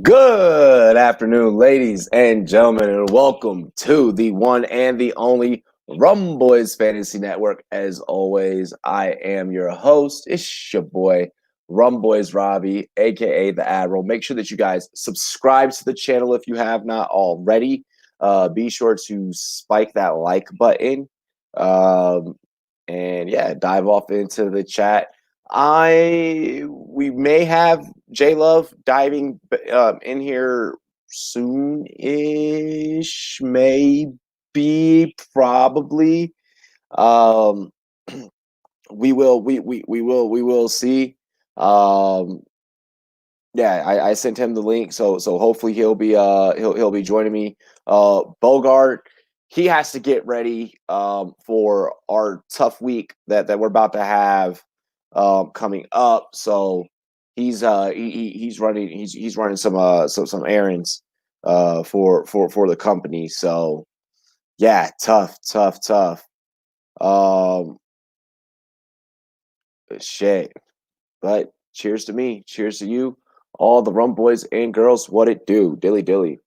Good afternoon, ladies and gentlemen, and welcome to the one and the only Rumboyz Fantasy Network. As always, I am your host. It's your boy, Rumboyz Robbie, aka the Admiral. Make sure that you guys subscribe to the channel if you have not already. Be sure to spike that like button. And yeah, dive off into the chat. We may have J Love diving in here soon-ish, maybe, probably. We will see. Yeah, I sent him the link, so hopefully he'll be joining me. Bogart, he has to get ready for our tough week that we're about to have coming up. So he's running some errands for the company. So yeah, tough. Shit. But cheers to me, cheers to you, all the rum boys and girls. What it do, dilly.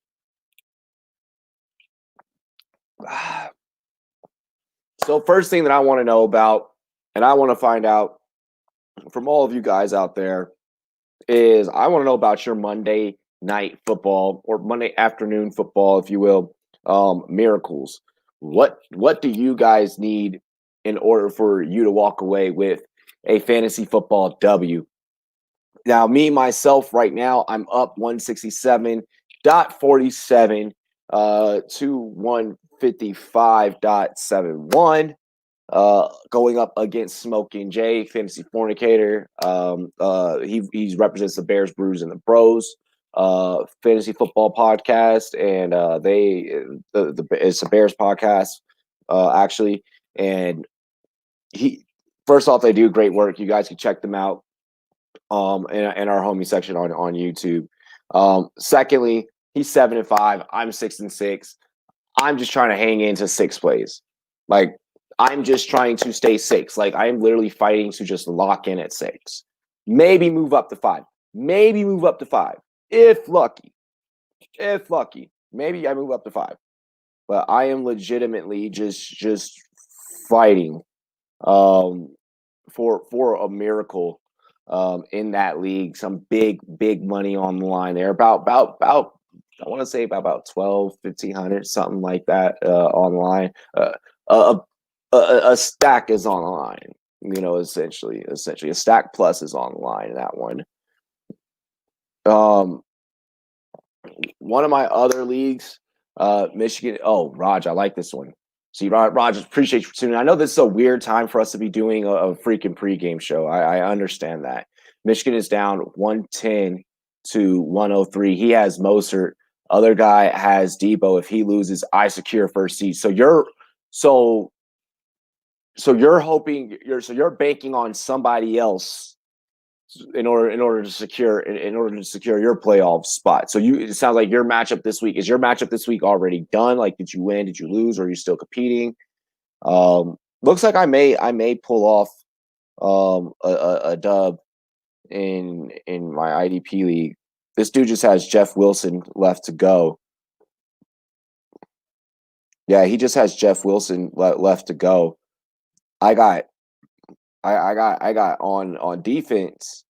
So first thing that I want to know about, and I want to find out from all of you guys out there, is I want to know about your Monday night football or Monday afternoon football, if you will, miracles. What do you guys need in order for you to walk away with a fantasy football W? Now, me, myself, right now, I'm up 167.47 to 155.71. Going up against Smoking Jay, Fantasy Fornicator. He represents the Bears, Brews, and the Bros fantasy football podcast, and it's a Bears podcast, actually. And first off, they do great work. You guys can check them out in our homie section on YouTube. Secondly, he's 7-5. I'm 6-6. I'm just trying to hang into 6 plays. Like, I'm just trying to stay 6. Like, I'm literally fighting to just lock in at 6. Maybe move up to 5. If lucky. Maybe I move up to 5. But I am legitimately just fighting for a miracle in that league. Some big money on the line there. About I want to say about 1,200-1,500, something like that on the line. A stack is on the line. Essentially a stack plus is on the line in that one. One of my other leagues, Michigan. Oh, Raj, I like this one. See, Raj, appreciate you for tuning in. I know this is a weird time for us to be doing a freaking pregame show. I understand that. Michigan is down 110 to 103. He has Mostert. Other guy has Debo. If he loses, I secure first seed. So you're banking on somebody else in order to secure your playoff spot. So it sounds like your matchup this week already done. Like, did you win? Did you lose? Or are you still competing? Looks like I may pull off a dub in my IDP league. This dude just has Jeff Wilson left to go. Yeah, he just has Jeff Wilson left to go. I got on defense.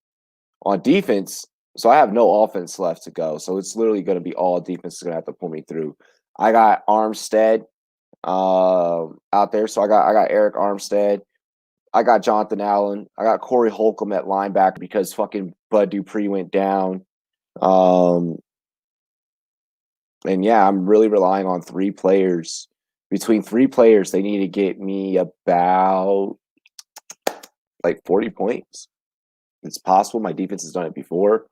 So I have no offense left to go. So it's literally going to be all defense is going to have to pull me through. I got Armstead out there. So I got Eric Armstead. I got Jonathan Allen. I got Corey Holcomb at linebacker because fucking Bud Dupree went down. And yeah, I'm really relying on 3 players. Between 3 players, they need to get me about like 40 points. It's possible. My defense has done it before.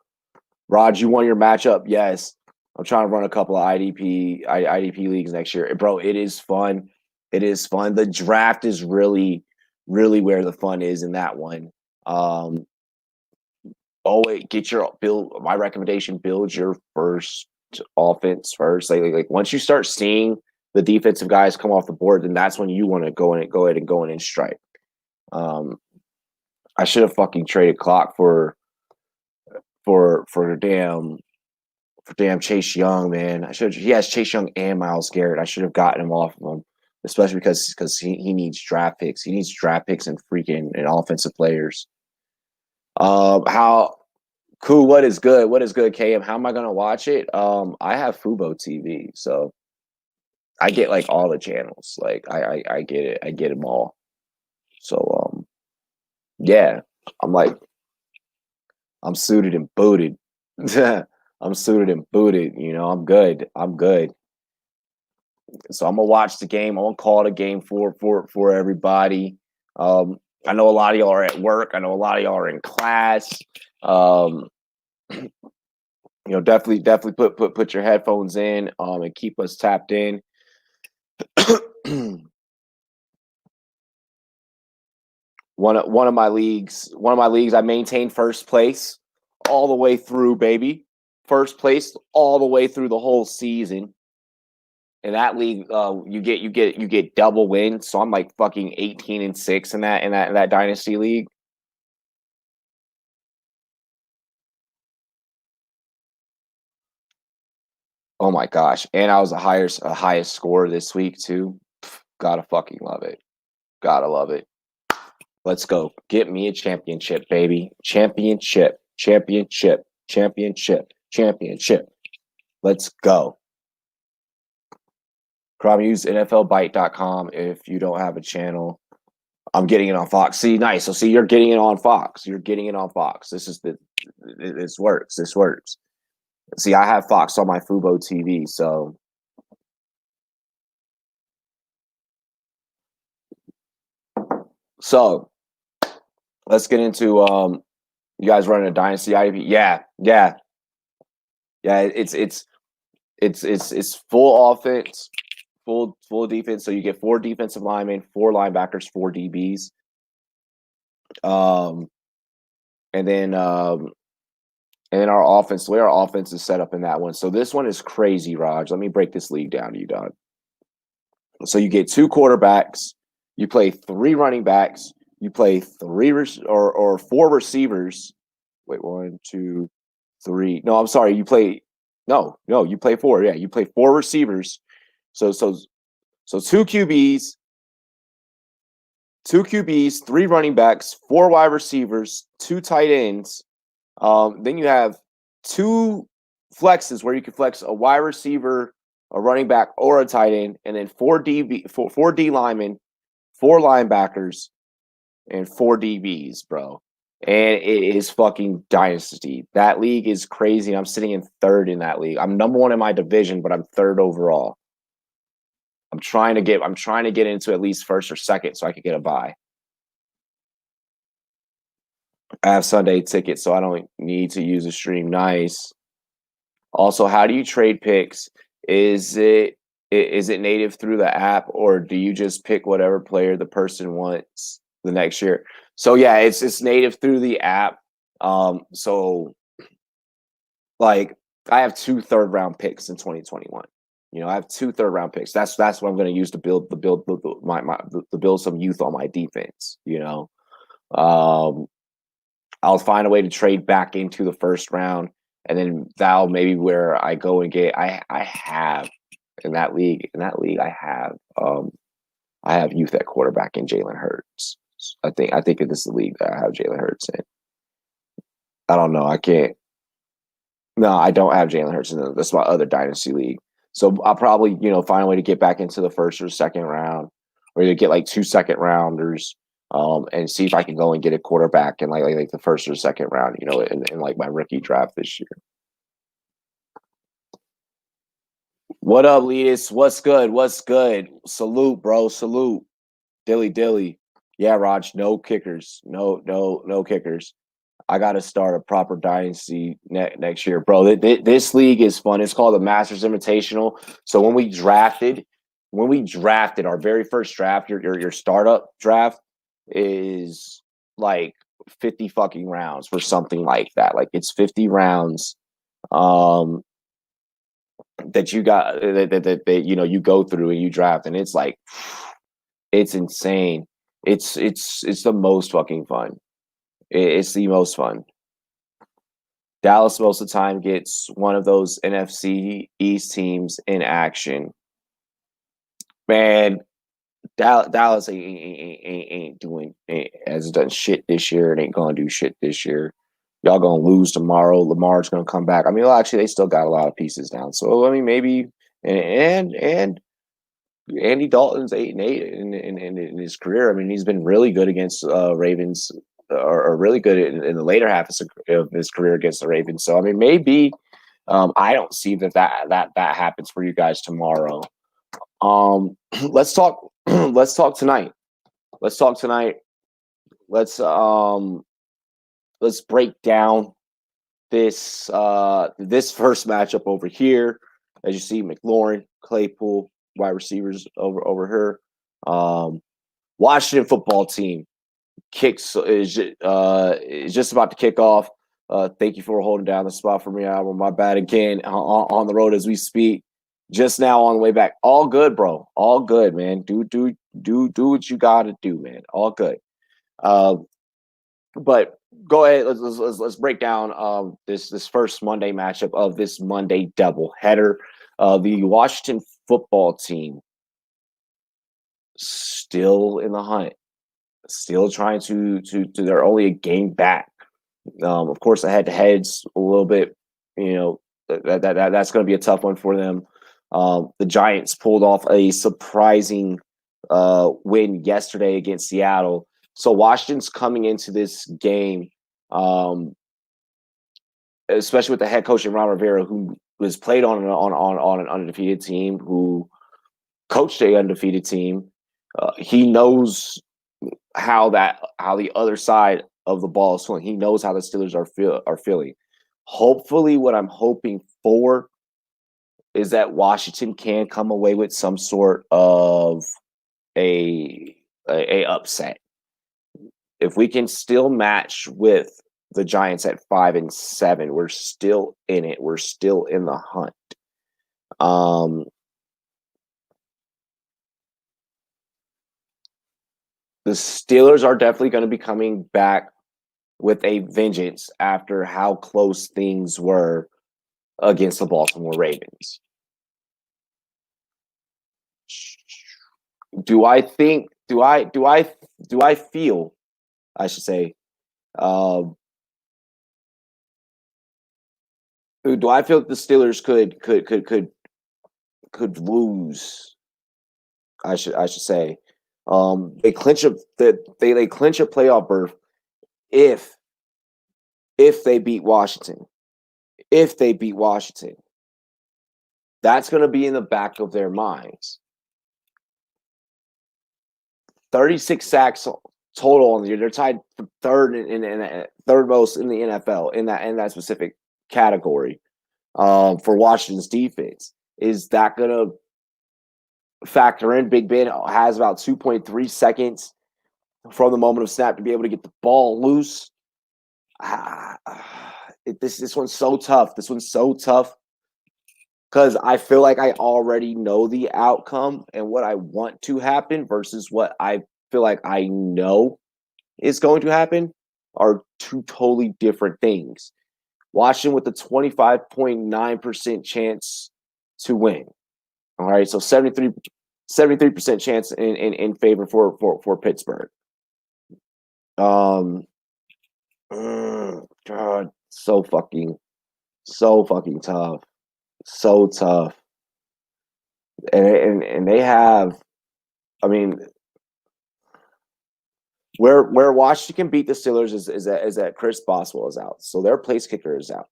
Raj, you won your matchup? Yes. I'm trying to run a couple of IDP leagues next year. Bro, it is fun. The draft is really where the fun is in that one. My recommendation, build your first offense first. Like once you start seeing the defensive guys come off the board, then that's when you want to go ahead and strike. I should have fucking traded clock for Damn Chase Young, man. He has Chase Young and Myles Garrett. I should have gotten him off of him, especially because he needs draft picks. He needs draft picks and freaking and offensive players. How cool? What is good? What is good, KM? How am I gonna watch it? I have Fubo TV, so I get like all the channels. Like I get it. I get them all. So yeah, I'm like I'm suited and booted. I'm suited and booted. You know, I'm good. I'm good. So I'm gonna watch the game. I'm gonna call the game for everybody. I know a lot of y'all are at work. I know a lot of y'all are in class. Um, you know, definitely put your headphones in and keep us tapped in. One of my leagues, I maintained first place all the way through, baby. First place all the way through the whole season. In that league, you get double wins. So I'm like fucking 18-6 in that dynasty league. Oh my gosh! And I was a highest scorer this week too. Gotta fucking love it. Gotta love it. Let's go. Get me a championship, baby. Championship. Championship. Championship. Championship. Let's go. Use NFLBite.com if you don't have a channel. I'm getting it on Fox. See, nice. So see, you're getting it on Fox. You're getting it on Fox. This works. This works. See, I have Fox on my Fubo TV, so let's get into you guys running a dynasty IDP. Yeah. It's full offense, full defense. So you get 4 defensive linemen, 4 linebackers, 4 DBs. Um and then our offense, the way our offense is set up in that one. So this one is crazy, Raj. Let me break this league down to you, Don. So you get 2 quarterbacks, you play 3 running backs, you play 4 receivers. Wait, 1, 2, 3. No, I'm sorry. You play 4. Yeah, you play 4 receivers. So 2 QBs, 3 running backs, 4 wide receivers, 2 tight ends. Then you have 2 flexes where you can flex a wide receiver, a running back, or a tight end, and then 4 D linemen, 4 linebackers, and 4 DBs, bro. And it is fucking dynasty. That league is crazy. I'm sitting in 3rd in that league. I'm number 1 in my division, but I'm 3rd overall. I'm trying to get into at least 1st or 2nd so I could get a bye. I have Sunday tickets, so I don't need to use a stream. Nice. Also, how do you trade picks? Is it native through the app, or do you just pick whatever player the person wants the next year? So yeah, it's native through the app. So like I have 2 third-round picks in 2021. You know, I have 2 third-round picks. That's what I'm going to use to build some youth on my defense. You know, I'll find a way to trade back into the 1st round, and then that'll maybe where I go and get. I have in that league. I have youth at quarterback in Jalen Hurts. I think this is the league that I have Jalen Hurts in. I don't know. I can't. No, I don't have Jalen Hurts in it. That's my other dynasty league. So I'll probably, find a way to get back into the 1st or 2nd round, or to get like 2 second rounders, and see if I can go and get a quarterback in like the 1st or 2nd round, in like my rookie draft this year. What up, Letus? What's good? What's good? Salute, bro. Salute. Dilly. Yeah, Raj. No kickers. No kickers. I got to start a proper dynasty next year, bro. This league is fun. It's called the Masters Invitational. So when we drafted our very first draft, your startup draft is like 50 fucking rounds for something like that. Like it's 50 rounds that you got that you go through and you draft, and it's like it's insane. It's the most fucking fun. It's the most fun. Dallas most of the time gets one of those NFC East teams in action. Man, Dallas hasn't done shit this year and ain't gonna do shit this year. Y'all gonna lose tomorrow. Lamar's gonna come back. I mean, well, actually, they still got a lot of pieces down. So I mean, maybe and Andy Dalton's 8-8 in his career. I mean, he's been really good against Ravens, or really good in the later half of his career against the Ravens. So I mean, maybe I don't see that happens for you guys tomorrow. Let's talk. Let's talk tonight. Let's talk tonight. Let's break down this first matchup over here. As you see, McLaurin, Claypool, wide receivers over here. Washington football team is just about to kick off. Thank you for holding down the spot for me, Albert. My bad again. On the road as we speak. Just now on the way back. All good, bro. All good, man. Do what you gotta do, man. All good. But go ahead. Let's break down this first Monday matchup of this Monday doubleheader. The Washington football team still in the hunt, still trying to they're only a game back. Of course, the head-to-head's a little bit, that's going to be a tough one for them. The Giants pulled off a surprising win yesterday against Seattle. So Washington's coming into this game, especially with the head coach Ron Rivera, who was played on an undefeated team, who coached a undefeated team. He knows how the other side of the ball is feeling. He knows how the Steelers are feeling. Hopefully, what I'm hoping for is that Washington can come away with some sort of a upset. If we can still match with the Giants at 5-7, we're still in it. We're still in the hunt. The Steelers are definitely going to be coming back with a vengeance after how close things were against the Baltimore Ravens. Do I feel, I should say, do I feel that the Steelers could lose? I should say, they clinch they clinch a playoff berth if they beat Washington. If they beat Washington, that's going to be in the back of their minds. 36 sacks total on the year. They're tied for third third most in the NFL in that specific category. For Washington's defense, is that going to factor in? Big Ben has about 2.3 seconds from the moment of snap to be able to get the ball loose. This one's so tough. This one's so tough because I feel like I already know the outcome and what I want to happen versus what I feel like I know is going to happen are two totally different things. Washington with the 25.9% chance to win. All right, so 73% chance in favor for Pittsburgh. God, so fucking tough. So tough. And they have, I mean, where Washington can beat the Steelers is that Chris Boswell is out. So their place kicker is out.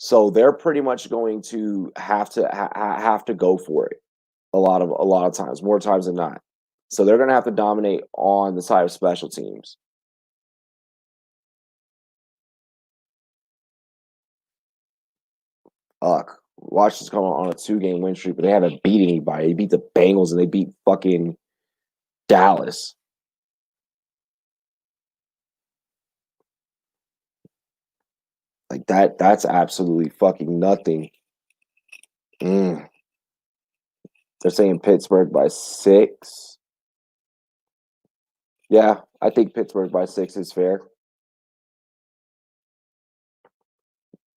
So they're pretty much going to have to go for it a lot of times, more times than not. So they're going to have to dominate on the side of special teams. Washington's coming on a 2-game win streak, but they haven't beat anybody. They beat the Bengals and they beat fucking Dallas. Like that's absolutely fucking nothing. They're saying Pittsburgh by 6. Yeah, I think Pittsburgh by 6 is fair.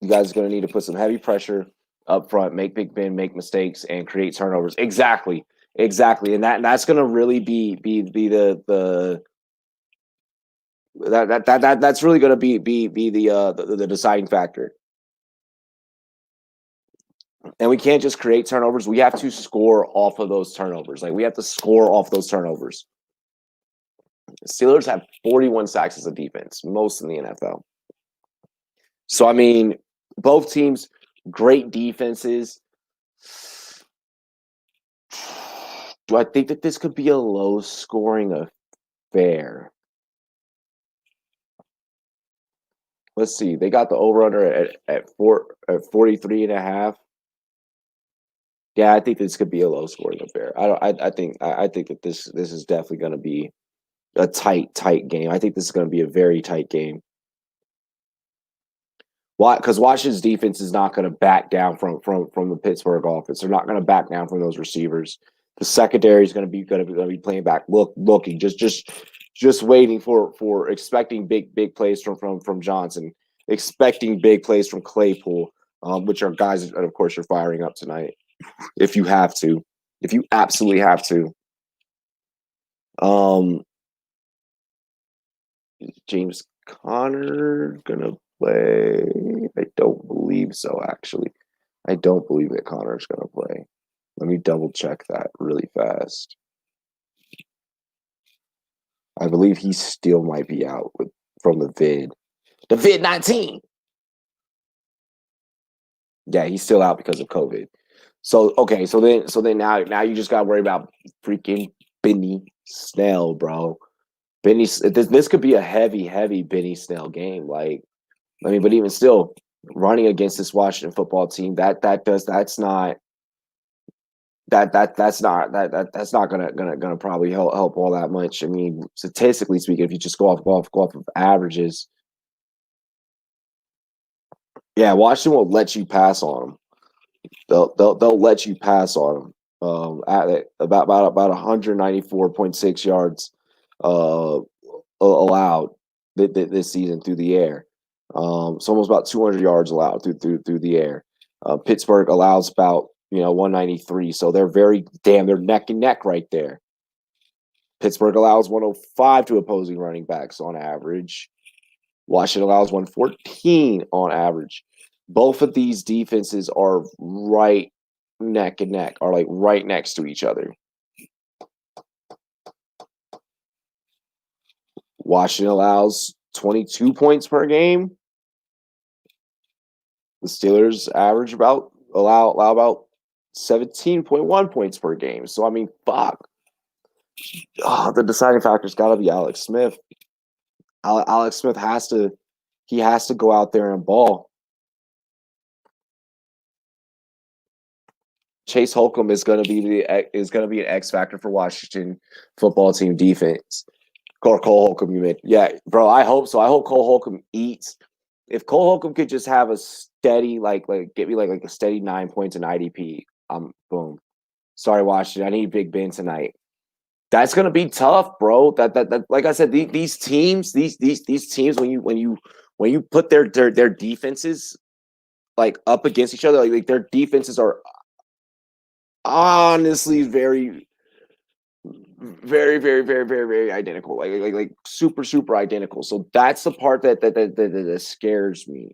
You guys are going to need to put some heavy pressure up front, make Big Ben make mistakes, and create turnovers. Exactly, and that's going to really be the that's really going to be the deciding factor. And we can't just create turnovers. We have to score off of those turnovers. Like we have to score off those turnovers. The Steelers have 41 sacks as a defense, most in the NFL. So I mean, both teams, great defenses. Do I think that this could be a low scoring affair? Let's see. They got the over under at 43.5. Yeah, I think this could be a low scoring affair. I think that this is definitely going to be a tight game. I think this is going to be a very tight game. Why? Because Washington's defense is not going to back down from the Pittsburgh offense. They're not going to back down from those receivers. The secondary is going to be playing back, looking just waiting for expecting big plays from Johnson, expecting big plays from Claypool, which are guys that of course you're firing up tonight if you have to, if you absolutely have to. James Conner gonna play? I don't believe so. Actually, I don't believe that Conner's gonna play. Let me double check that really fast. I believe he still might be out from the vid-19. Yeah, he's still out because of COVID. So okay, so then now you just got to worry about freaking Benny Snell, bro. This could be a heavy Benny Snell game. Like, I mean, but even still, running against this Washington football team, that's not gonna probably help all that much. I mean, statistically speaking, if you just go off of averages, yeah, Washington won't let you pass on them. They'll let you pass on them. At about 194.6 yards allowed this season through the air. It's almost about 200 yards allowed through the air. Pittsburgh allows about 193, so they're neck and neck right there. Pittsburgh allows 105 to opposing running backs on average. Washington allows 114 on average. Both of these defenses are right neck and neck, are like right next to each other. Washington allows 22 points per game. The Steelers average allow about 17.1 points per game. So I mean, fuck. The deciding factor's got to be Alex Smith. Alex Smith has to go out there and ball. Chase Holcomb is going to be an X factor for Washington football team defense. Or Cole Holcomb, you mean? Yeah, bro. I hope so. I hope Cole Holcomb eats. If Cole Holcomb could just have a steady, get me like a steady 9 points in IDP, boom. Sorry, Washington. I need Big Ben tonight. That's gonna be tough, bro. That like I said, these teams, these teams, when you put their defenses like up against each other, like their defenses are honestly very identical, like super identical. So that's the part that scares me.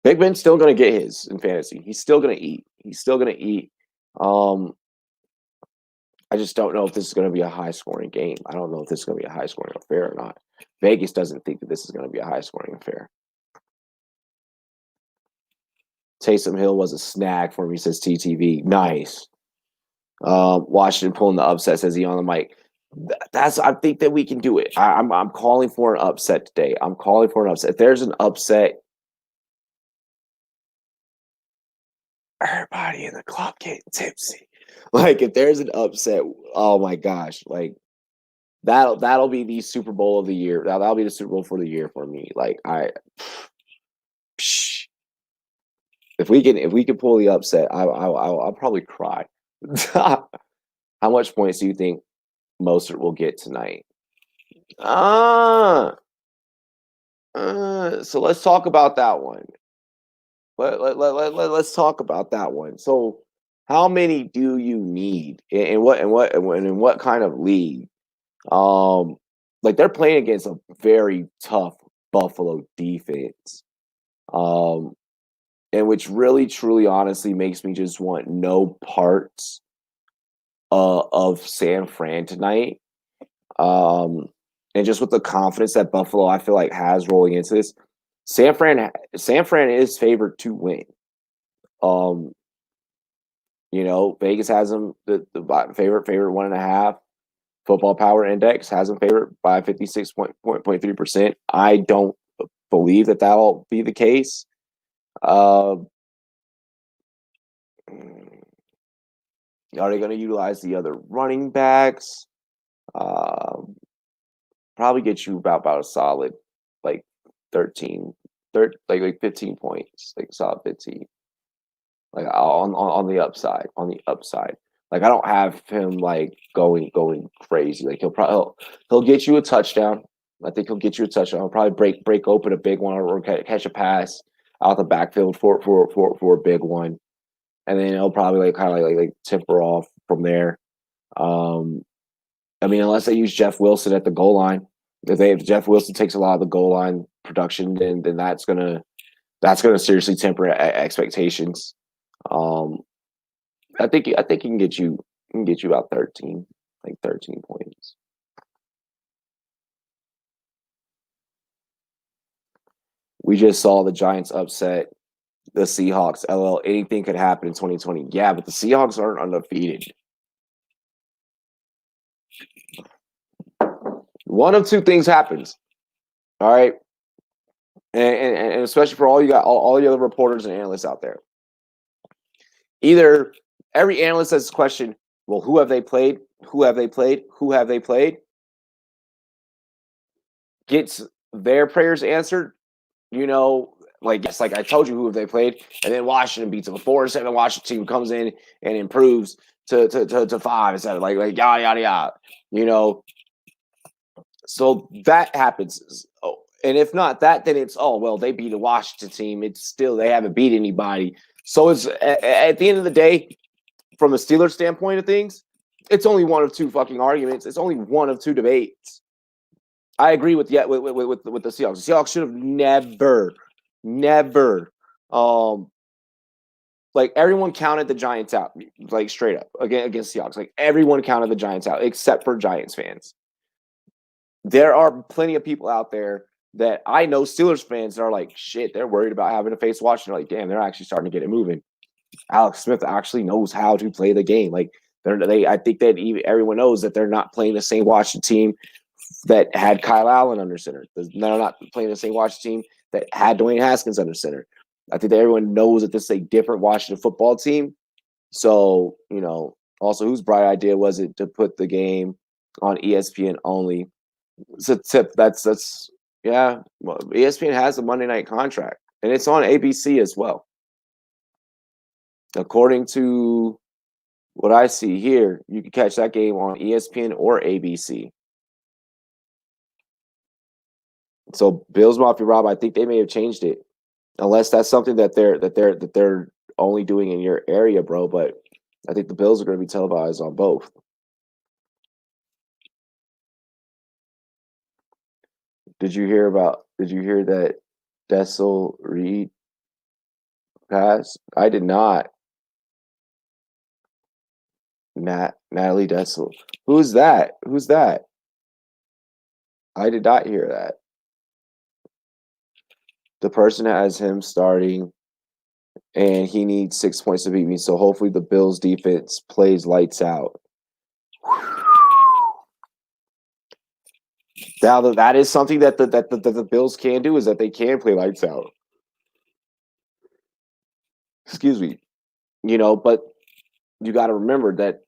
Big Ben's still gonna get his in fantasy. He's still gonna eat. I just don't know if this is going to be a high scoring game. I don't know if this is going to be a high scoring affair or not. Vegas doesn't think that this is going to be a high scoring affair. Taysom Hill was a snag for me, says TTV. Nice. Washington pulling the upset, says he on the mic. I think that we can do it. I'm calling for an upset today. I'm calling for an upset. If there's an upset, everybody in the club getting tipsy. Like if there's an upset, oh my gosh, like that'll be the Super Bowl of the year. That'll be the Super Bowl for the year for me. Like if we can pull the upset, I'll probably cry. How much points do you think Mostert will get tonight? So let's talk about that one. Let's talk about that one. So, how many do you need, and in what kind of league? Um, like they're playing against a very tough Buffalo defense, um, and which really, truly, honestly makes me just want no parts of San Fran tonight. Um, and just with the confidence that Buffalo, I feel like has rolling into this, San Fran is favored to win. Um, Vegas has them the favorite 1.5. Football Power Index has them favorite by 56.3%. I don't believe that that'll be the case. Uh, are they going to utilize the other running backs? Um, Probably get you about a solid like 13, like 15 points, like solid 15. Like on the upside, Like I don't have him like going crazy. Like he'll get you a touchdown. I think he'll get you a touchdown. He'll probably break open a big one or catch a pass out the backfield for a big one, and then he'll probably like kind of like temper off from there. Um, I mean, unless they use Jeff Wilson at the goal line, if Jeff Wilson takes a lot of the goal line production, then that's gonna seriously temper expectations. Um, I think he can get you about 13, like 13 points. We just saw the Giants upset the Seahawks. LL, anything could happen in 2020. Yeah, but the Seahawks aren't undefeated. One of two things happens. All right. And especially for all the other reporters and analysts out there. Either every analyst has this question, well, who have they played? Who have they played? Who have they played? Gets their prayers answered, like yes, like I told you who have they played, and then Washington beats them. A 4-7 Washington team comes in and improves to 5 instead of like yada yada yada. You know, so that happens. Oh, and if not that, then it's well they beat a Washington team. It's still they haven't beat anybody. So it's at the end of the day, from a Steelers standpoint of things, it's only one of two fucking arguments. It's only one of two debates. I agree with the Seahawks. The Seahawks should have never, like everyone counted the Giants out, like straight up against Seahawks. Like everyone counted the Giants out except for Giants fans. There are plenty of people out there that I know Steelers fans that are like, shit, they're worried about having to face Washington. Like, damn, they're actually starting to get it moving. Alex Smith actually knows how to play the game. Like I think that everyone knows that they're not playing the same Washington team that had Kyle Allen under center. They're not playing the same Washington team that had Dwayne Haskins under center. I think that everyone knows that this is a different Washington football team. So, also whose bright idea was it to put the game on ESPN only? It's a tip. Yeah. Well, ESPN has a Monday night contract, and it's on ABC as well. According to what I see here, you can catch that game on ESPN or ABC. So Bills Mafia Rob, I think they may have changed it, unless that's something that they're only doing in your area, bro. But I think the Bills are going to be televised on both. Did you hear that Dessel Reed passed? I did not. Natalie Dessel. Who's that? I did not hear that. The person has him starting, and he needs 6 points to beat me. So hopefully the Bills defense plays lights out. Now that is something that the Bills can do, is that they can play lights out. Excuse me. But you got to remember that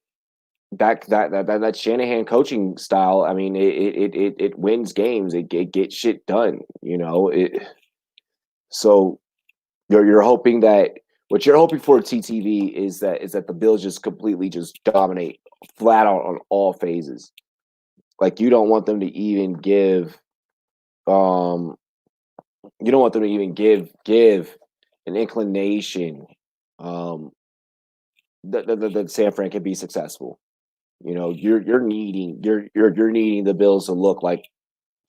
Shanahan coaching style. I mean, it wins games. It gets shit done. So you're hoping that what you're hoping for TTV is that the Bills just completely just dominate flat out on all phases. Like you don't want them to even give You don't want them to even give an inclination that San Fran can be successful. You know, you're needing you're needing the Bills to look like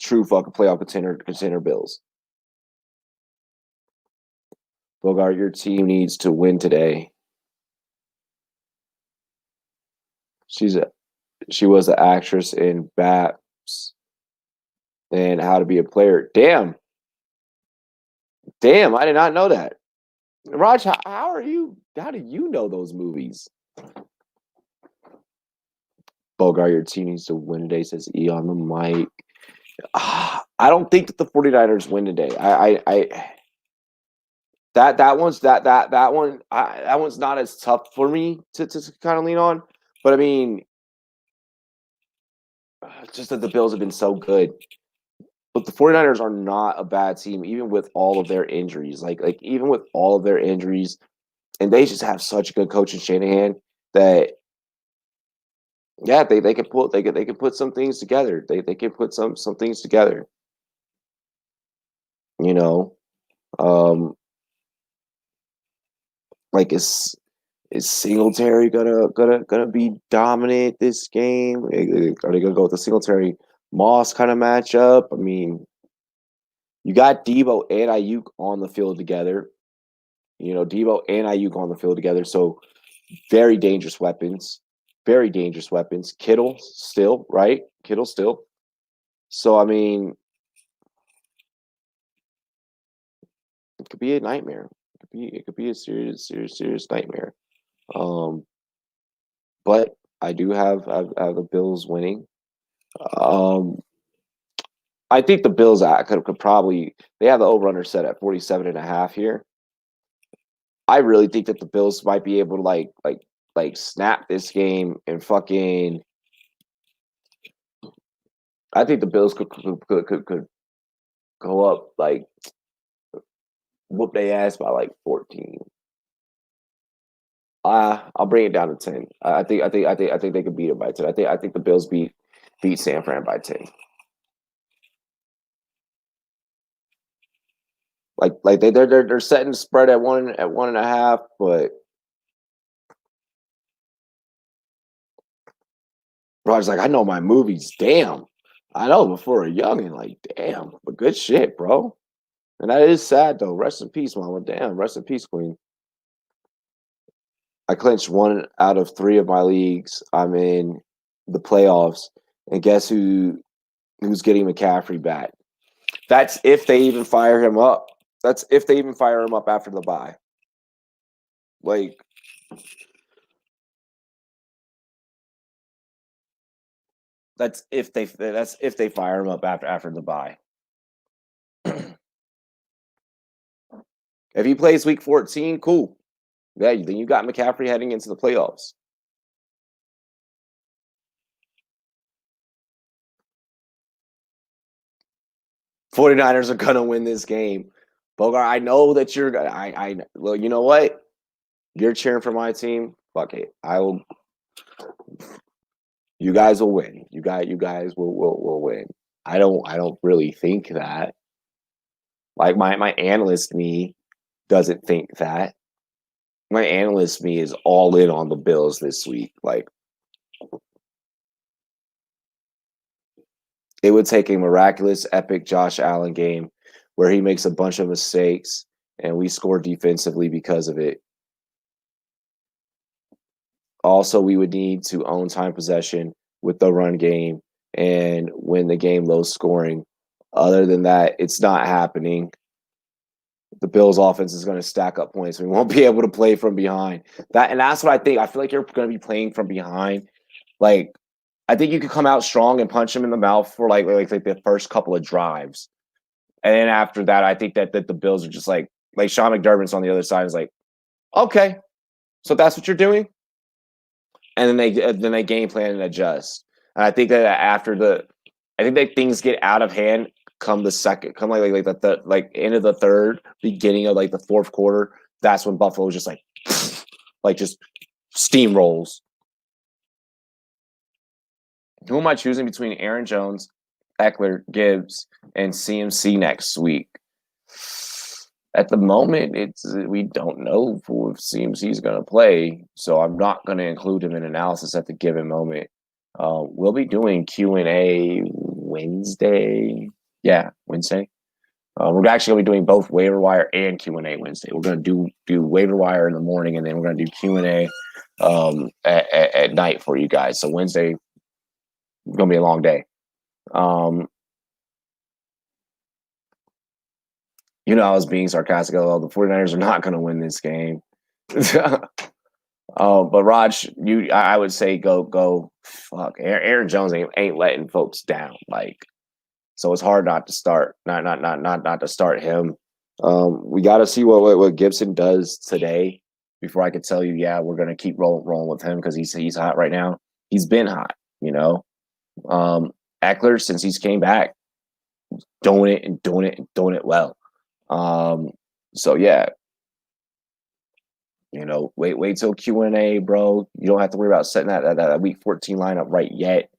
true fucking playoff contender Bills. Bogart, your team needs to win today. She was an actress in Baps and How to Be a Player. Damn, I did not know that. Raj, how are you? How do you know those movies? Bogart, your team needs to win today, says E on the mic. I don't think that the 49ers win today. That one's that one's not as tough for me to kind of lean on. But I mean, just that the Bills have been so good. But the 49ers are not a bad team, even with all of their injuries. Like even with all of their injuries, and they just have such a good coach in Shanahan that yeah, they can put some things together. They can put some things together. You know, um, like is Singletary gonna be dominant this game? Are they gonna go with the Singletary Moss kind of matchup? I mean, you got Debo and Ayuk on the field together. You know, Debo and Ayuk on the field together. So very dangerous weapons. Very dangerous weapons. Kittle still, right? Kittle still. So I mean, it could be a nightmare. It could be a serious nightmare. Um, but I do have the Bills winning. Um, I think the Bills could probably they have the over under set at 47.5 here. I really think that the Bills might be able to like snap this game and fucking. I think the Bills could go up like whoop their ass by like 14. I'll bring it down to 10. I think they could beat it by 10. I think the Bills beat San Fran by 10. Like they're setting the spread at 1.5, but Roger's like, I know my movies. Damn. I know before a youngin', like, damn, but good shit, bro. And that is sad though. Rest in peace, mama. Damn, rest in peace, queen. I clinched 1 out of 3 of my leagues. I'm in the playoffs. And guess who's getting McCaffrey back? That's if they even fire him up. That's if they even fire him up after the bye. Like, that's if they fire him up after the bye. If he plays week 14, cool. Yeah, then you got McCaffrey heading into the playoffs. '49ers are gonna win this game. Bogart, I know that you're well, you know what? You're cheering for my team. Fuck it. I will you guys will win. You guys will win. I don't really think that. Like my analyst me doesn't think that. My analyst me is all in on the Bills this week. Like it would take a miraculous, epic Josh Allen game where he makes a bunch of mistakes and we score defensively because of it. Also, we would need to own time possession with the run game and win the game low scoring. Other than that, it's not happening. The Bills offense is going to stack up points. We won't be able to play from behind. That's what I think. I feel like you're going to be playing from behind. Like I think you could come out strong and punch him in the mouth for like the first couple of drives. And then after that, I think that the Bills are just like Sean McDermott's on the other side is like, okay, so that's what you're doing, and then they game plan and adjust. And I think that I think that things get out of hand come the second, come like end of the third, beginning of like the fourth quarter. That's when Buffalo just like just steamrolls. Who am I choosing between Aaron Jones, Eckler, Gibbs, and CMC next week? At the moment, we don't know who seems he's going to play, so I'm not going to include him in analysis at the given moment. We'll be doing Q&A Wednesday. Yeah, Wednesday. We're actually going to be doing both waiver wire and Q&A Wednesday. We're going to do waiver wire in the morning, and then we're going to do Q&A at night for you guys. So Wednesday is going to be a long day. I was being sarcastic. Oh, the 49ers are not going to win this game. But Raj, I would say go. Fuck, Aaron Jones ain't letting folks down. So it's hard not to start, not to start him. We got to see what Gibson does today before I could tell you, yeah, we're gonna keep rolling with him because he's hot right now. He's been hot, Eckler, since he's came back, doing it well. So yeah, wait till Q&A, bro. You don't have to worry about setting that week 14 lineup right yet.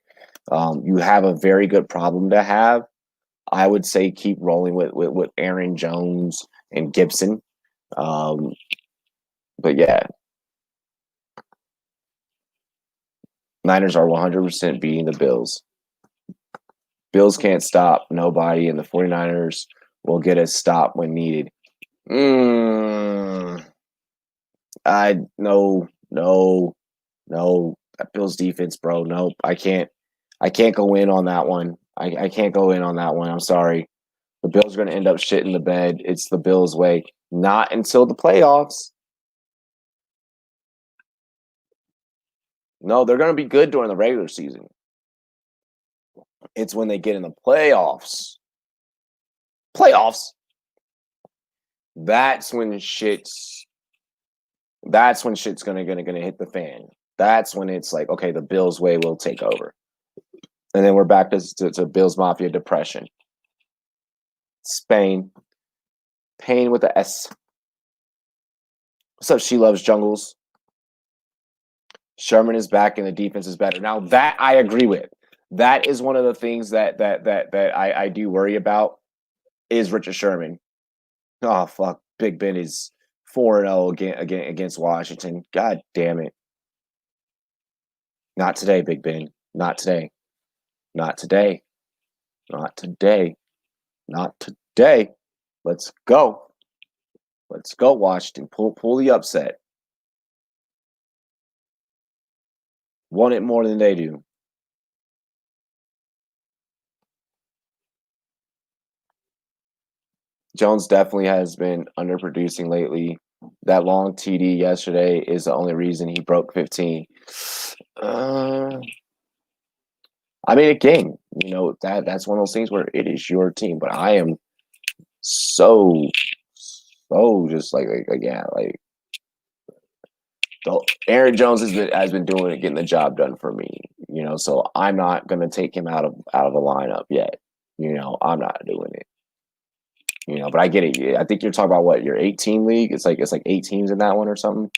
You have a very good problem to have. I would say keep rolling with Aaron Jones and Gibson. But yeah, Niners are 100% beating the Bills. Bills can't stop nobody, and the 49ers will get a stop when needed. No. That Bills defense, bro. Nope. I can't go in on that one. I can't go in on that one. I'm sorry. The Bills are going to end up shitting the bed. It's the Bills' way. Not until the playoffs. No, they're going to be good during the regular season. It's when they get in the playoffs. That's when shit's gonna hit the fan. That's when it's like, okay, the Bills' way will take over. And then we're back to Bills Mafia depression. Spain. Pain with the S. What's up, She Loves Jungles? Sherman is back and the defense is better. Now that I agree with. That is one of the things that I do worry about is Richard Sherman. Oh fuck, Big Ben is 4-0 against Washington. God damn it. Not today, Big Ben. Not today. Not today. Not today. Not today. Let's go. Let's go, Washington. Pull the upset. Want it more than they do. Jones definitely has been underproducing lately. That long TD yesterday is the only reason he broke 15. I mean, again, that's one of those things where it is your team, but I am so just Aaron Jones has been doing it, getting the job done for me, so I'm not gonna take him out of the lineup yet. I'm not doing it. But I get it. I think you're talking about what, your 18 league? It's like 8 teams in that one or something.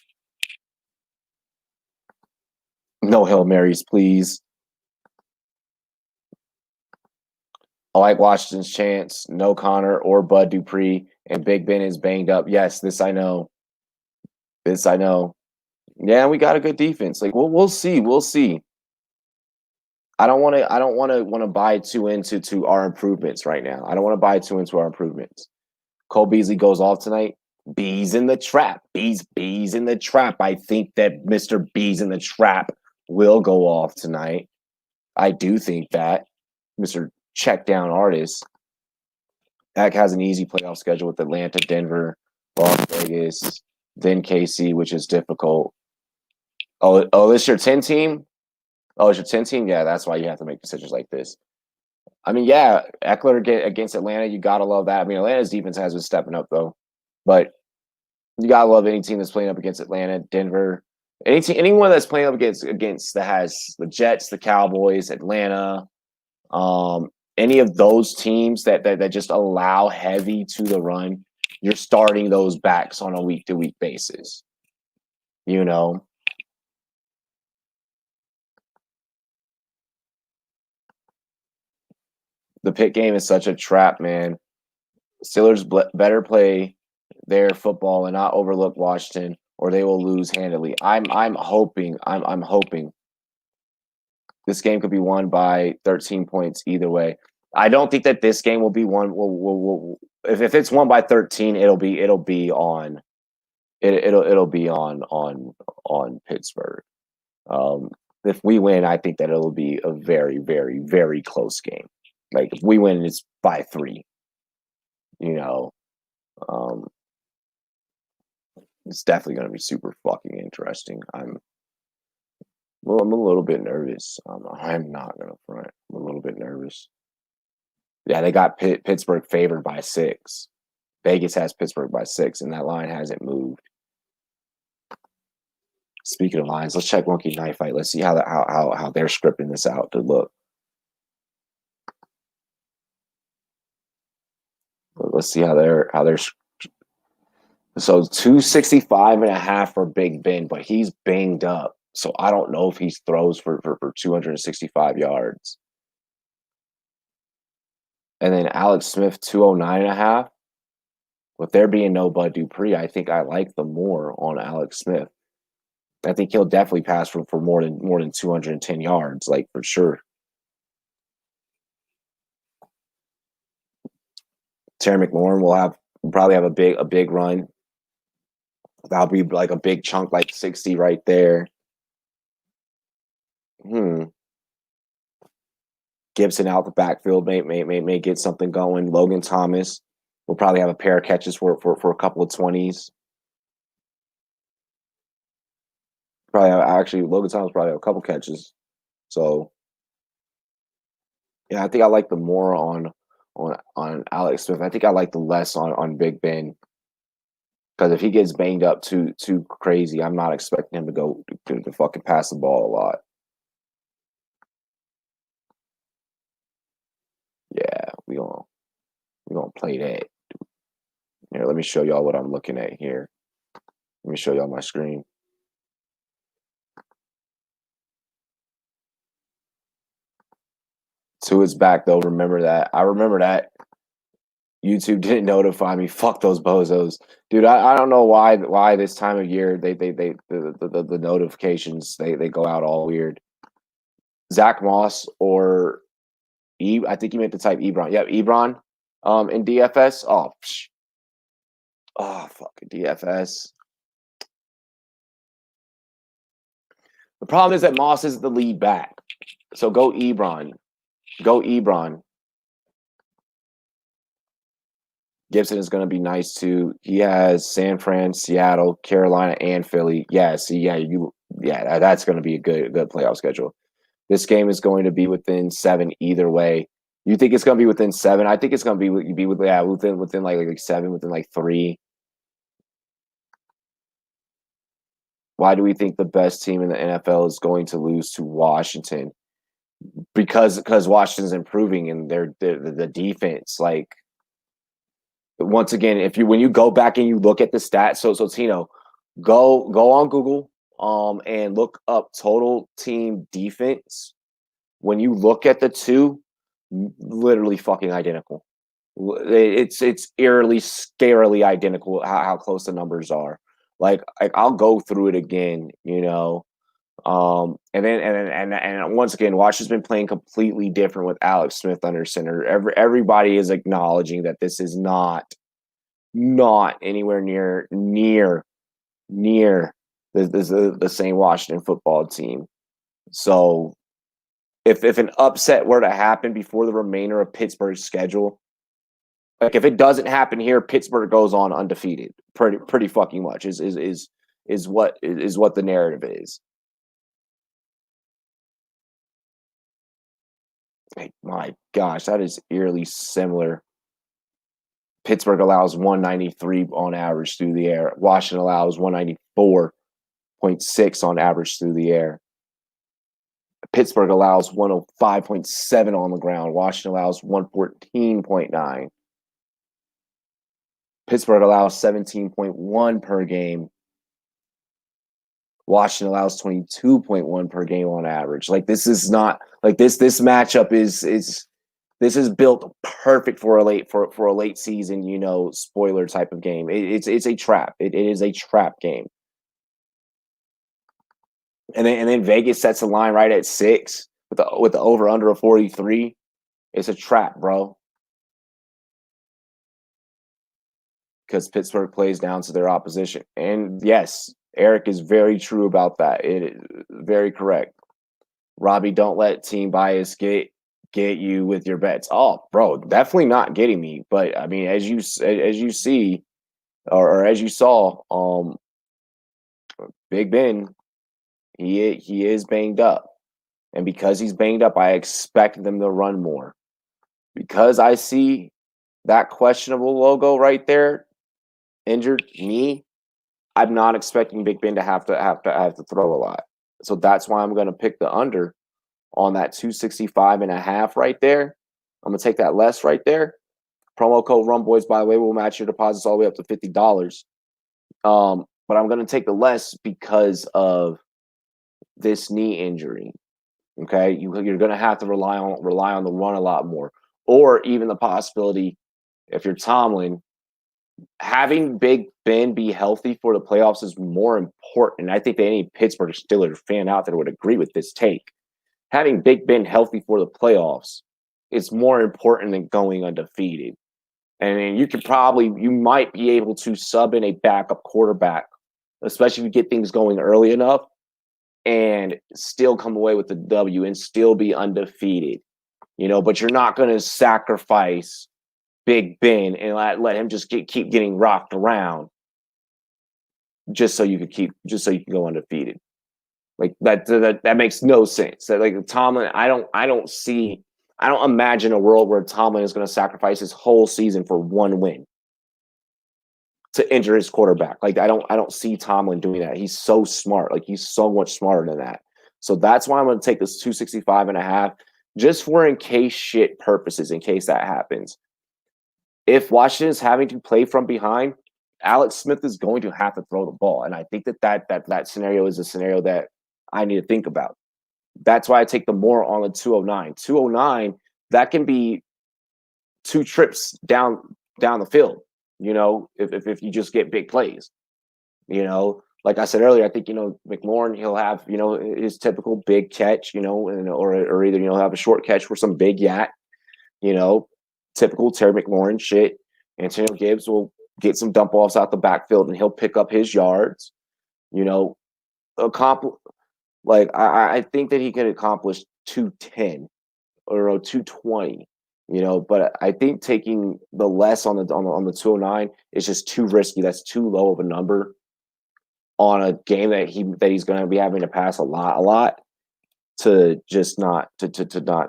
No Hail Marys, please. I like Washington's chance. No Connor or Bud Dupree, and Big Ben is banged up. Yes, this I know. Yeah, we got a good defense. We'll see. We'll see. I don't want to buy too into our improvements right now. I don't want to buy too into our improvements. Cole Beasley goes off tonight. Bees in the trap. Bees in the trap. I think that Mr. Bees in the trap will go off tonight. I do think that Mr. Check Down Artist. Dak has an easy playoff schedule with Atlanta, Denver, Las Vegas, then KC, which is difficult. Oh, this your 10 team? Oh, it's your 10 team? Yeah, that's why you have to make decisions like this. I mean, yeah, Eckler against Atlanta, you got to love that. I mean, Atlanta's defense has been stepping up, though. But you got to love any team that's playing up against Atlanta, Denver. Anyone that's playing up against that has the Jets, the Cowboys, Atlanta, any of those teams that just allow heavy to the run, you're starting those backs on a week-to-week basis. The pit game is such a trap, man. Steelers better play their football and not overlook Washington, or they will lose handily. I'm hoping this game could be won by 13 points either way. I don't think that this game will be won. If it's won by 13, it'll be on it'll be on Pittsburgh. If we win, I think that it'll be a very, very, very close game. Like if we win, it's by 3. You know, um, it's definitely going to be super fucking interesting. I'm a little bit nervous. I'm not going to front. I'm a little bit nervous. Yeah, they got Pittsburgh favored by 6. Vegas has Pittsburgh by 6, and that line hasn't moved. Speaking of lines, let's check Monkey Knife Fight. Let's see how they're scripting this out to look. Let's see how they're so 265.5 for Big Ben, but he's banged up. So I don't know if he throws for 265 yards. And then Alex Smith 209.5. With there being no Bud Dupree, I think I like the more on Alex Smith. I think he'll definitely pass for more than 210 yards, like for sure. Terry McLaurin will probably have a big run. That'll be like a big chunk, like 60 right there. Gibson out the backfield may get something going. Logan Thomas will probably have a pair of catches for a couple of 20s. Logan Thomas probably have a couple catches. So yeah, I think I like the more on Alex Smith. I think I like the less on Big Ben. Because if he gets banged up too crazy, I'm not expecting him to go to fucking pass the ball a lot. Yeah, we gonna play that. Here, let me show y'all what I'm looking at here. Let me show y'all my screen. Two is back though. Remember that. I remember that. YouTube didn't notify me. Fuck those bozos, dude. I don't know why this time of year the notifications they go out all weird. Zach Moss or I think you meant to type Ebron. Yeah, Ebron. In DFS. Fucking DFS. The problem is that Moss is the lead back. So go Ebron. Go Ebron. Gibson is going to be nice too. He has San Fran, Seattle, Carolina, and Philly. Yeah, that's going to be a good playoff schedule. This game is going to be within 7 either way. You think it's going to be within 7? I think it's going to be within like 7, within like 3. Why do we think the best team in the NFL is going to lose to Washington? Because Washington's improving and the defense. Like once again, when you go back and you look at the stats, so Tino, go on Google and look up total team defense. When you look at the two, literally fucking identical. It's eerily, scarily identical how close the numbers are. Like I'll go through it again, you know. And once again, Washington's been playing completely different with Alex Smith under center. Everybody is acknowledging that this is not anywhere near the same Washington football team. So if an upset were to happen before the remainder of Pittsburgh's schedule, like if it doesn't happen here, Pittsburgh goes on undefeated. Pretty fucking much is what the narrative is. My gosh, that is eerily similar. Pittsburgh allows 193 on average through the air. Washington allows 194.6 on average through the air. Pittsburgh allows 105.7 on the ground. Washington allows 114.9. Pittsburgh allows 17.1 per game. Washington allows 22.1 per game on average. Like this is not like this matchup is This is built perfect for a late season, spoiler type of game. It's a trap. It is a trap game. And then Vegas sets the line right at 6 with the over under of 43. It's a trap, bro. Because Pittsburgh plays down to their opposition. And yes, Eric is very true about that. It is very correct. Robbie, don't let team bias get you with your bets. Oh, bro, definitely not getting me. But I mean, as you see, or as you saw, Big Ben, he is banged up, and because he's banged up, I expect them to run more. Because I see that questionable logo right there, injured knee, I'm not expecting Big Ben to have to throw a lot. So that's why I'm going to pick the under on that 265.5 right there. I'm going to take that less right there. Promo code Rumboyz, by the way, will match your deposits all the way up to $50. But I'm going to take the less because of this knee injury. Okay, you're going to have to rely on the run a lot more, or even the possibility, if you're Tomlin, having Big Ben be healthy for the playoffs is more important. I think that any Pittsburgh Steelers fan out there would agree with this take. Having Big Ben healthy for the playoffs is more important than going undefeated. And you might be able to sub in a backup quarterback, especially if you get things going early enough, and still come away with the W and still be undefeated. But you're not going to sacrifice Big Ben and let him just keep getting rocked around just so you can go undefeated. Like that makes no sense. Like Tomlin, I don't imagine a world where Tomlin is going to sacrifice his whole season for one win to injure his quarterback. Like I don't see Tomlin doing that. He's so smart. Like he's so much smarter than that. So that's why I'm going to take this 265.5 just for in case shit purposes, in case that happens. If Washington is having to play from behind, Alex Smith is going to have to throw the ball. And I think that scenario is a scenario that I need to think about. That's why I take the more on the 209. 209, that can be 2 trips down the field, if you just get big plays. Like I said earlier, I think, McLaurin, he'll have, his typical big catch, or either, have a short catch for some big yak, typical Terry McLaurin shit. Antonio Gibbs will get some dump offs out the backfield and he'll pick up his yards, I think that he could accomplish 210 or 220, but I think taking the less on the 209 is just too risky. That's too low of a number on a game that he's going to be having to pass a lot to just not to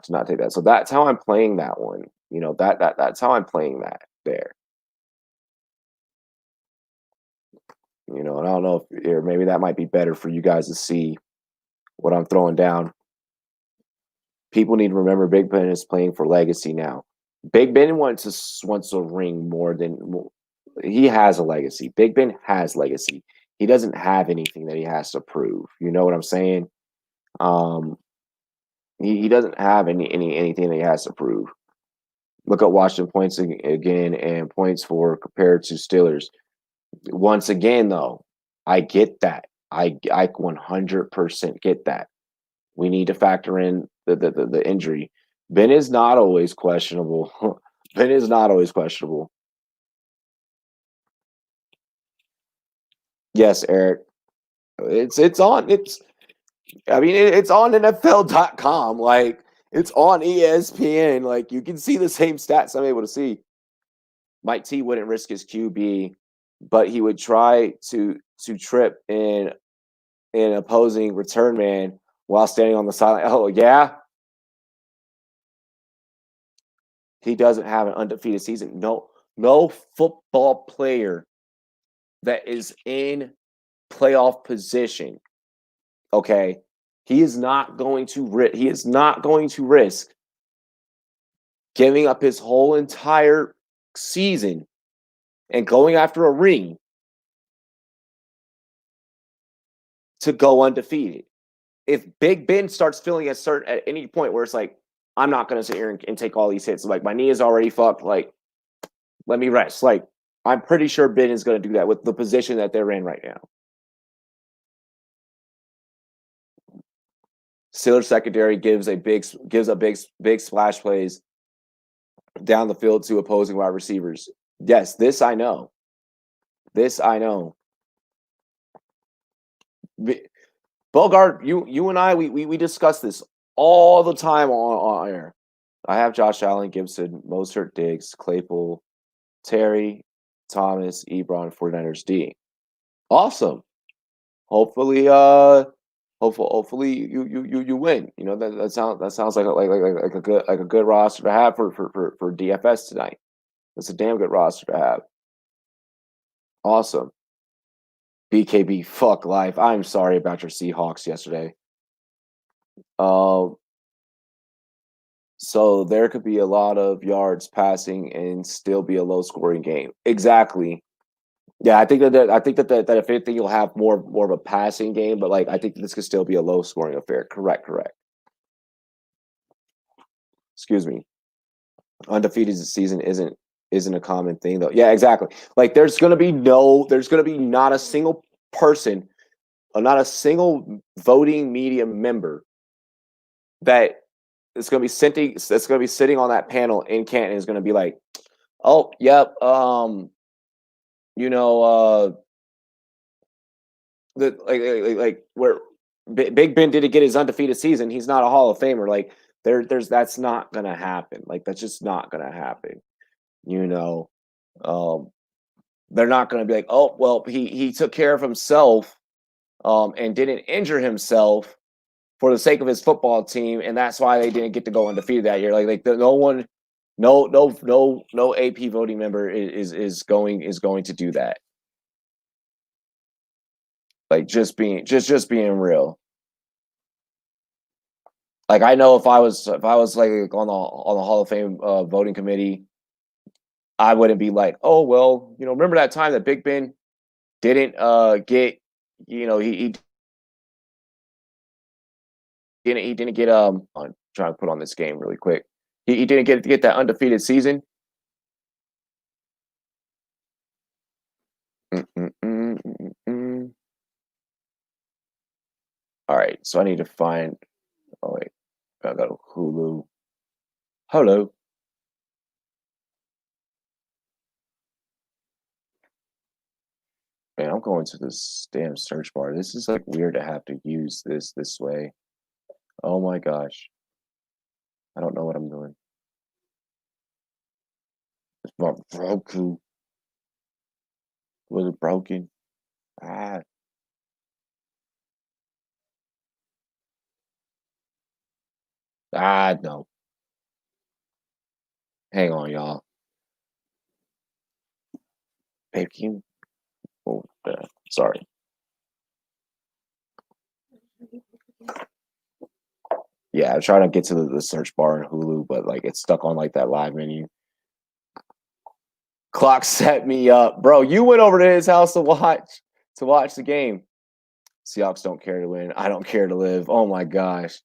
not take that. So that's how I'm playing that one. That's how I'm playing that there. And I don't know if maybe that might be better for you guys to see what I'm throwing down. People need to remember Big Ben is playing for legacy now. Big Ben wants a ring more than he has a legacy. Big Ben has legacy. He doesn't have anything that he has to prove. You know what I'm saying? He doesn't have anything that he has to prove. Look at Washington points again and points for compared to Steelers. Once again, though, I get that. I 100% get that. We need to factor in the injury. Ben is not always questionable. Ben is not always questionable. Yes, Eric. It's on NFL.com. Like it's on ESPN. Like you can see the same stats I'm able to see. Mike T wouldn't risk his QB, but he would try to trip in an opposing return man while standing on the sideline. Oh, yeah. He doesn't have an undefeated season. No football player that is in playoff position, okay, he is not going to risk giving up his whole entire season and going after a ring to go undefeated. If Big Ben starts feeling at any point where it's like, I'm not going to sit here and take all these hits. Like, my knee is already fucked. Like, let me rest. Like, I'm pretty sure Ben is going to do that with the position that they're in right now. Steelers secondary gives big splash plays down the field to opposing wide receivers. Yes, this I know. This I know. Bogart, you and I, we discuss this all the time on air. I have Josh Allen, Gibson, Mostert, Diggs, Claypool, Terry, Thomas, Ebron, 49ers D. Awesome. Hopefully, hopefully you win. You know, that sounds like a good roster to have for DFS tonight. It's a damn good roster to have. Awesome. BKB, fuck life. I'm sorry about your Seahawks yesterday. So there could be a lot of yards passing and still be a low scoring game. Exactly. Yeah, I think that if anything, you'll have more of a passing game, but like I think this could still be a low scoring affair. Correct. Excuse me. Undefeated season isn't a common thing though. Yeah, exactly. Like there's gonna be not a single person, or not a single voting media member that is gonna be sitting on that panel in Canton is gonna be like, oh, yep, you know, like where Big Ben didn't get his undefeated season, he's not a Hall of Famer. Like that's not gonna happen. Like that's just not gonna happen. You know, um, they're not gonna be like, oh well, he took care of himself, and didn't injure himself for the sake of his football team, and that's why they didn't get to go undefeated that year. No one, no AP voting member is going to do that. Like just being real. Like I know if I was like on the Hall of Fame voting committee, I wouldn't be like, oh well, remember that time that Big Ben didn't get, he didn't get I'm trying to put on this game really quick. He didn't get that undefeated season. Mm-mm-mm-mm-mm. All right, so I need to find. Oh wait, I got a Hulu. Hello. Man, I'm going to this damn search bar. This is like weird to have to use this way. Oh my gosh. I don't know what I'm doing. It's not broken. Was it broken? Ah, no. Hang on, y'all. Baking. Oh, sorry. Yeah, I'm trying to get to the search bar in Hulu, but like it's stuck on like that live menu. Clock set me up, bro. You went over to his house to watch the game. Seahawks don't care to win. I don't care to live. Oh my gosh.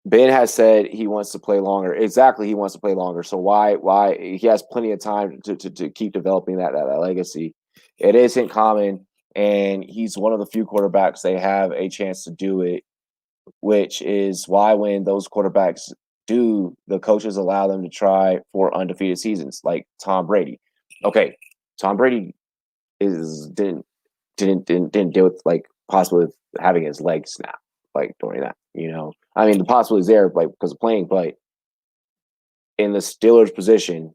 Ben has said he wants to play longer. Exactly, he wants to play longer. So why he has plenty of time to keep developing that legacy. It isn't common, and he's one of the few quarterbacks they have a chance to do it, which is why when those quarterbacks do, the coaches allow them to try for undefeated seasons, like Tom Brady. Okay, Tom Brady didn't deal with like possibly having his leg snap like during that. I mean the possibility is there like because of playing, but in the Steelers position,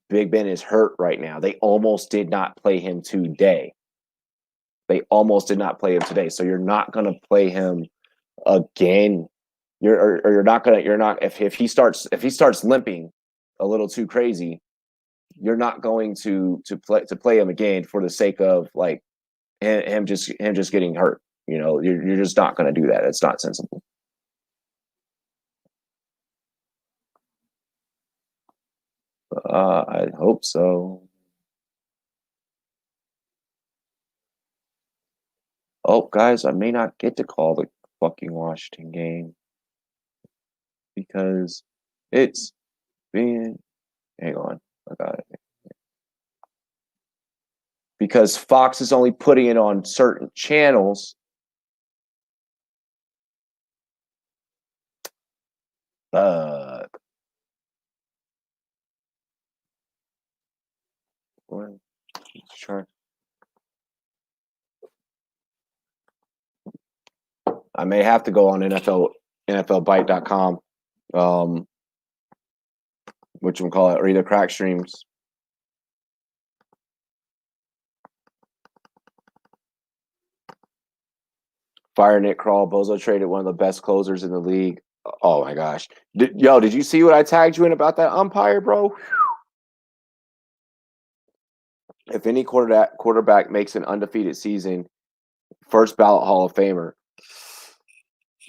Big Ben is hurt right now. They almost did not play him today. So you're not going to play him again. You're not going to if he starts limping a little too crazy, you're not going to play him again for the sake of like him just getting hurt. You're just not going to do that. It's not sensible. I hope so. Oh, guys, I may not get to call the fucking Washington game. because it's being. Hang on, I got it. Because Fox is only putting it on certain channels. Sure. I may have to go on NFLBite.com, which we call it, or either crack streams. Fire Nick Crawl, Bozo traded one of the best closers in the league. Oh my gosh. Did you see what I tagged you in about that umpire, bro? If any quarterback makes an undefeated season, first ballot Hall of Famer.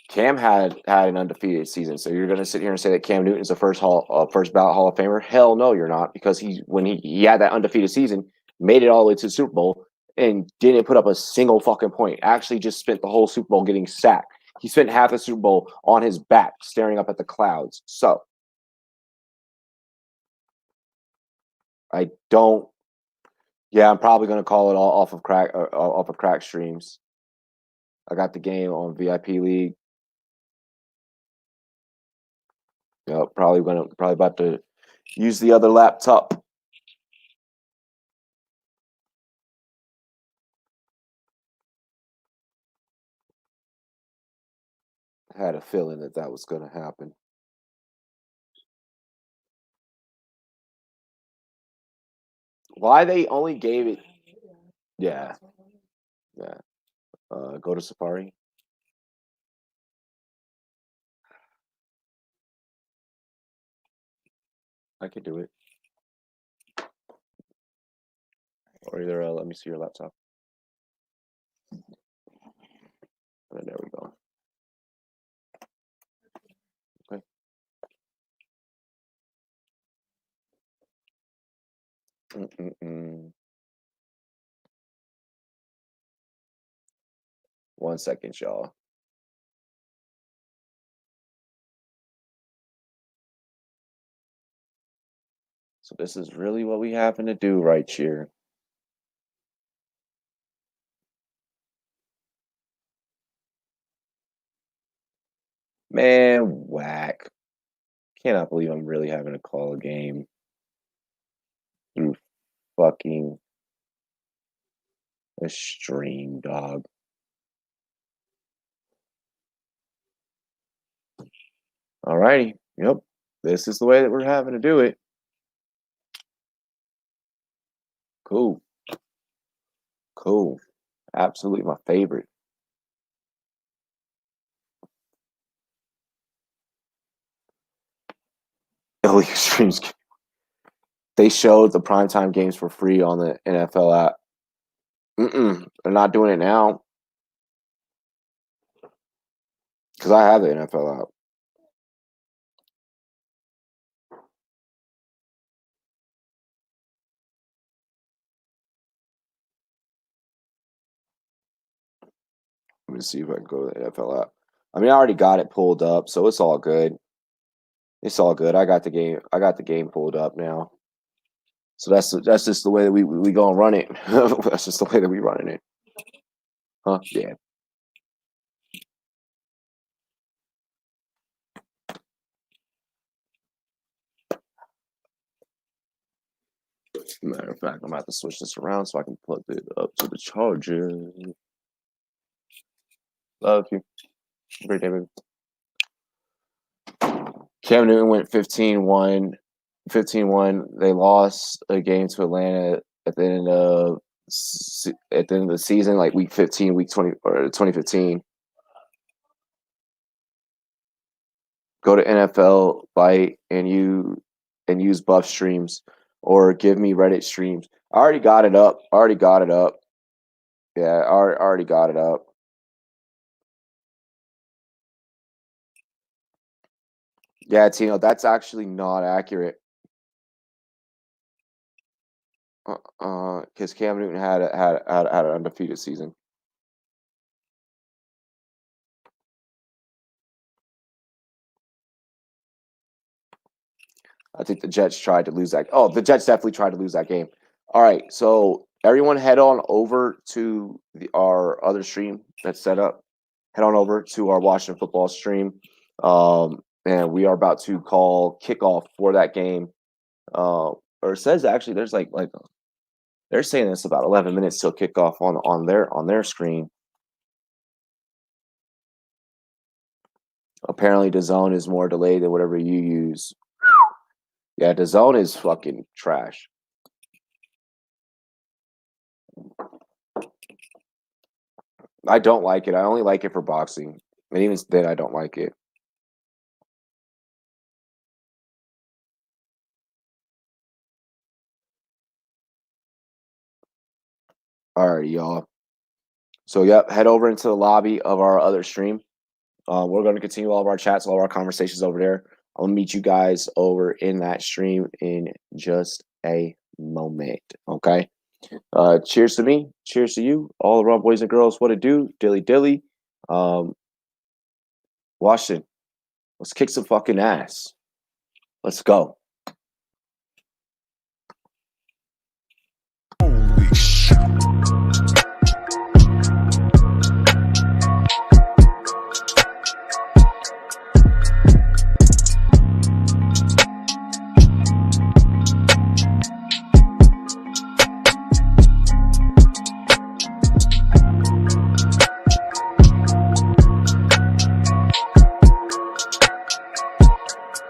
Cam had an undefeated season, so you're going to sit here and say that Cam Newton's the first ballot Hall of Famer? Hell no, you're not, because when he had that undefeated season, made it all the way to the Super Bowl, and didn't put up a single fucking point. Actually, just spent the whole Super Bowl getting sacked. He spent half the Super Bowl on his back, staring up at the clouds. So I don't. Yeah, I'm probably going to call it all off of crack streams. I got the game on VIP League. Yep, probably about to use the other laptop. I had a feeling that was going to happen. Why they only gave it? Yeah, yeah. Go to Safari. I could do it. Or either let me see your laptop. And there we go. Okay. Mm-mm-mm. 1 second, y'all. So this is really what we happen to do right here. Man, whack. Cannot believe I'm really having to call a game through fucking a stream, dog. Alrighty. Yep. This is the way that we're having to do it. Cool. Cool. Absolutely my favorite. Elite streams. They showed the primetime games for free on the NFL app. They're not doing it now because I have the NFL app. Let me see if I can go to the NFL app. I mean, I already got it pulled up, so it's all good. It's all good. I got the game. I got the game pulled up now. So that's just the way that we gonna run it. That's just the way that we running it. Huh? Yeah. Matter of fact, I'm about to switch this around so I can plug it up to the charger. Love you. Great day, baby. Cam Newton went 15-1. 15-1. They lost a game to Atlanta at the end of the season, like week 15, week 20 or 2015. Go to NFL Byte and use buff streams or give me Reddit streams. I already got it up. Yeah, I already got it up. Yeah, Tino, that's actually not accurate. Because Cam Newton had an undefeated season. I think the Jets tried to lose that. Oh, the Jets definitely tried to lose that game. All right, so everyone head on over to our other stream that's set up. Head on over to our Washington football stream, and we are about to call kickoff for that game. Or it says actually there's like they're saying it's about 11 minutes till kickoff on their screen. Apparently, the zone is more delayed than whatever you use. Yeah, the zone is fucking trash. I don't like it. I only like it for boxing. And even then, I don't like it. All right, y'all. So, yep, head over into the lobby of our other stream. We're going to continue all of our chats, all of our conversations over there. I'll meet you guys over in that stream in just a moment. Okay. Cheers to me. Cheers to you. All the Rumboyz and girls. What it do? Dilly dilly. Washington. Let's kick some fucking ass. Let's go.